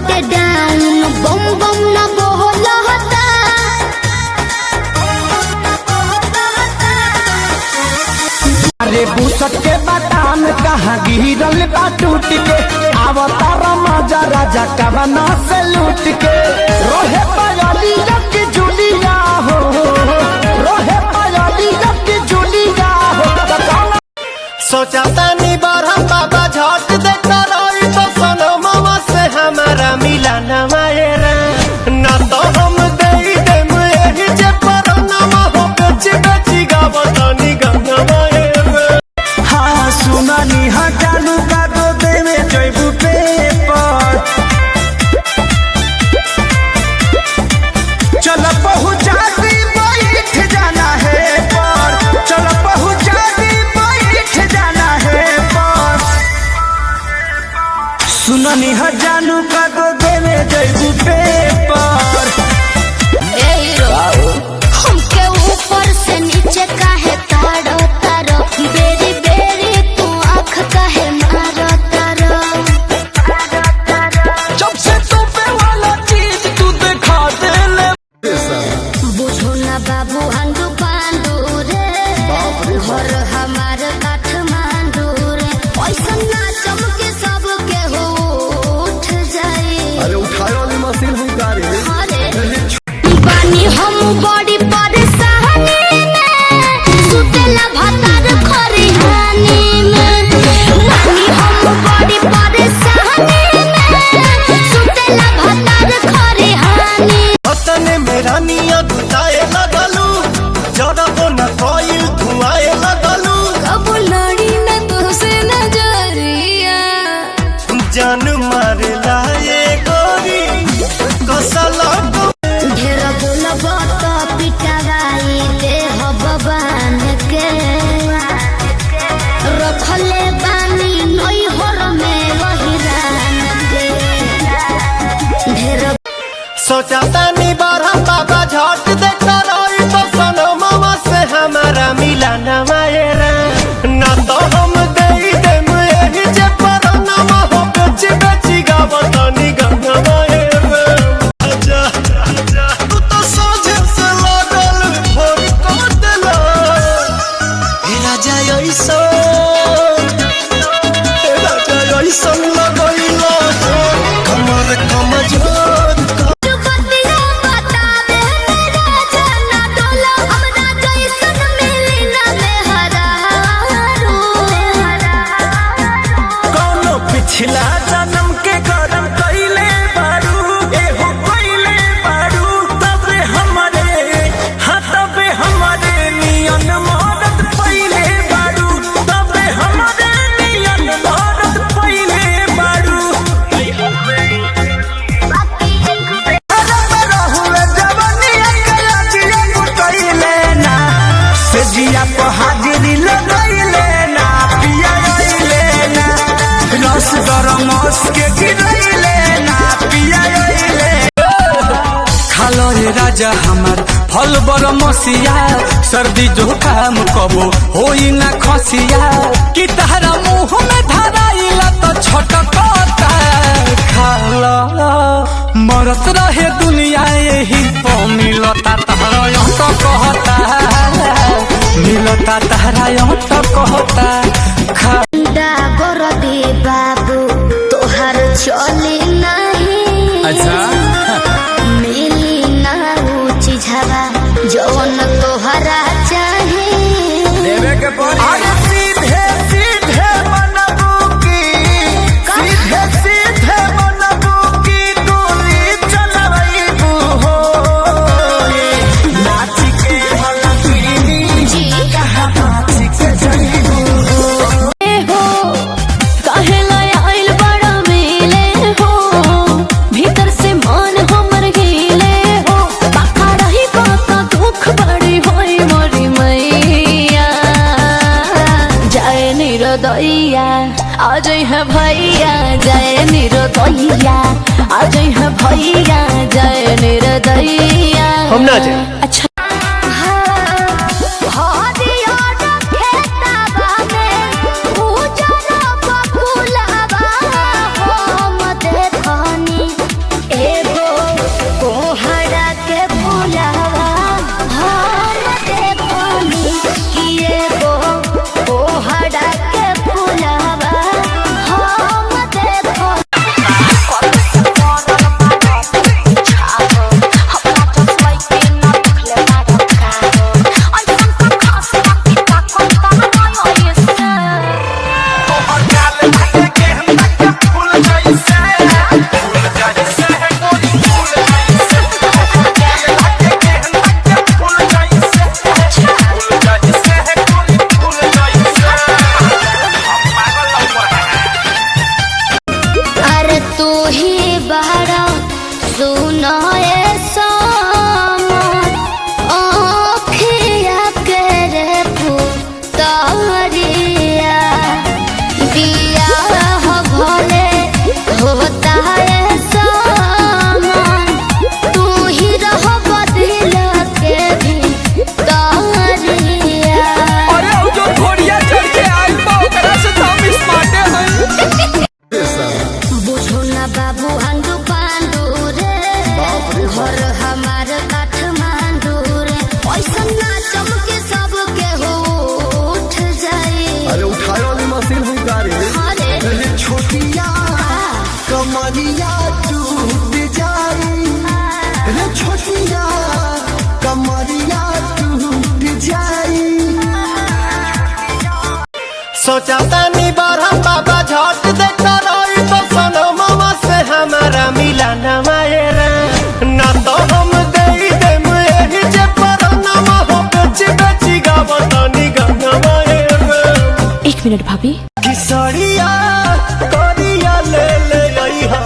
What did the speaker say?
बाटे डाउन बम बम ना बोलता अरे बुसट के बाटान कहाँ गिरल बा टूट के अवतार मजा राजा कवना से लूट के रोहे पायली जब जुलिया हो रोहे पायली जब जुलिया हो सोचा तानी बारह बाबा झट देखता रही तो सनो मामा से हमारा मिला न मायरा ना तो हम दे देम यही जे पर नामा हो बेची बेची गावतानी गंगा मायरा। हाँ सुनानी हाँ चालू का दो दे में जयबू पेपर चल पहुँचा दी बैठ जाना है पर चल पहुँचा दी बैठ जाना है पर सुनानी हाँ जानू का दो दे में जयबू पेपर हमके ऊपर से नीचे काहे तारो तारो बेरी बेरी तू आँख काहे मारो तारो जब से तो पे वाला चीज तू दिखा दे ले बुझो ना बाबू अंडू पांडू रे घर हमार काठमांडू रे पैसा ना चमके सबके हो उठ जाए। अरे उठाए वाली मशीन हम गाड़ी बानी हम बड़ी परेशानी में सुतेला भतार खरिहानी में बानी हम बड़ी परेशानी में सुतेला भतार खरिहानी हतने मेरा निया गुताए लगलू जरा को न कोई धुआए लगलू अब लड़ी न तुझसे नजरिया जान मारे लाए गोरी कसला ढेर बोलबो तो पिटवाई दे हो बबान के रखले बानी नई हर में वही रान के ढेर सोचा तानी बारह बाबा झट देखता रही तो सनो मामा से हमारा मिला न मायरा ना तो हम दे देम यही जे पर नामा हो बेची बेची गावतानी गंगा मायरा। आजा आजा तू तो सोझे से लागल भोर को देला हे राजा ऐसा लगैला कमर कमजोर बतिया बतावे मेरा जाना डोला हमरा जैसन मिली ना मेहरारू कौनो पिछला जन्म के कर्म कइले बारू एहो कइले बारू तबे हमरे हाँ तबे हमरे नियन मदद पइले बारू तबे हमरे नियन मदद पइले बारू रहुए जवनिया कला दिया कुटइले ना से जिया को हाजिरी लगइले ना पिया गइले ना रस गरमस के गिरइले ना पिया गइले खालो रे राजा हमार फल बरमसिया सर्दी जुकाम कबो होई ना खसिया कि तहरा मुंह में धराइला तो छटकता खाला मरत रहे दुनिया यही तो मिलता तहरा यहाँ तो कहता मिलता तहरा यहाँ तो कहता खा गोरदी बाबू तोहर चली नहीं अच्छा मिली ना ऊंची झवा जौन तोहरा चाहे देवे के पड़ी अरे सीधे सीधे बनबू की सीधे सीधे बनबू की गोली चलबू हो नाच के हलकीनी जी कहाँ नाच के जइबू हो काहे लायल बड़ा मिले हो भीतर से मन हमर हिले हो बाका रही बाका दुख बड़ी होई मोरी मैया जाए निरोदैया आज है भैया जाए निरोदैया आज है भैया जाए निरोदैया हम ना जाए। अच्छा हरिया खेताबा में उजरा बबुलाबा हम देखनी टूट जाई। सोचा तानी बरहम बाबा झट देखा रही तो सनमवा से हमारा मिला न मायरा ना तो हम दे देम एही जे परनमा हो बेची बेची गावतनी गंगा मायरा। 1 मिनट भाभी। किसरिया करिया ले ले आई हा